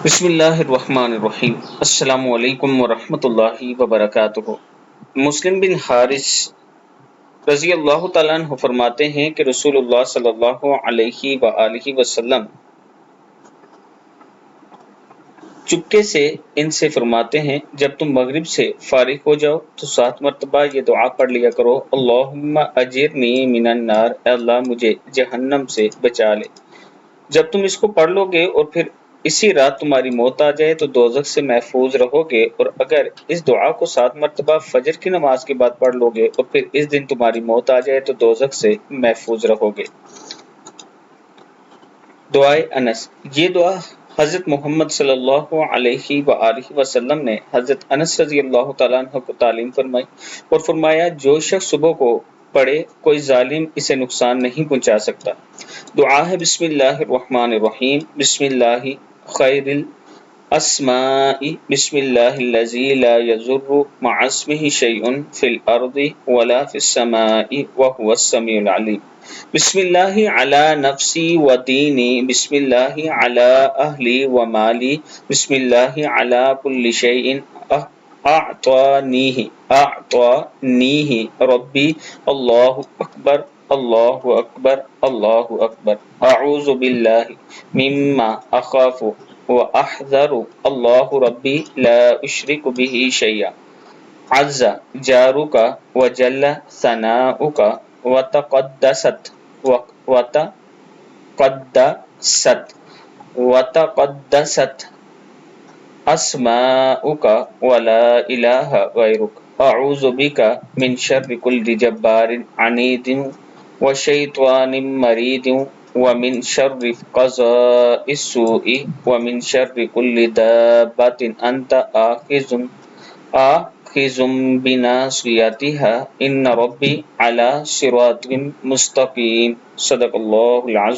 بسم اللہ الرحمن الرحیم۔ السلام علیکم ورحمۃ اللہ وبرکاتہ۔ مسلم بن حارث رضی اللہ تعالیٰ عنہ فرماتے ہیں کہ رسول اللہ صلی اللہ علیہ وآلہ وسلم چپکے سے ان سے فرماتے ہیں، جب تم مغرب سے فارغ ہو جاؤ تو 7 مرتبہ یہ دعا پڑھ لیا کرو، اللہم اجرنی من النار، اے اللہ مجھے جہنم سے بچا لے۔ جب تم اس کو پڑھ لو گے اور پھر اسی رات تمہاری موت آ جائے تو دوزخ سے محفوظ رہو گے، اور اگر اس دعا کو 7 مرتبہ فجر کی نماز کے بعد پڑھ لو گے اور پھر اس دن تمہاری موت آ جائے تو دوزخ سے محفوظ رہو گے۔ دعائے انس۔ یہ دعا حضرت محمد صلی اللہ علیہ وآلہ وسلم نے حضرت انس رضی اللہ تعالیٰ عنہ کو تعلیم فرمائی اور فرمایا، جو شخص صبح کو پڑھے کوئی ظالم اسے نقصان نہیں پہنچا سکتا۔ دعا ہے بسم اللہ الرحمن الرحیم، بسم اللہ خیر الاسماء، بسم اللہ الذی لا یضر مع اسمہ شیء فی الارض ولا فی السماء وہو السمیع العلیم۔ بسم اللہ علی نفسی و دینی، بسم اللہ علی اہلی و مالی، بسم اللہ علی کل شیء اعطانیہ ربی، اللہ اکبر اللہ اکبر اللہ اکبر، اعوذ باللہ مما اخاف و احذر، اللہ ربی لا اشرک بہ شیئا، عز جارک و جل ثناؤک وتقدست اسماؤک ولا الہ غیرک، اعوذ بک من شر کل جبار عنید وشیطان مرید ومن شر قضاء السوء ومن شر کل دابۃ انت آخذ بناصیتها ان ربی علی صراط مستقیم۔ صدق اللہ العظیم۔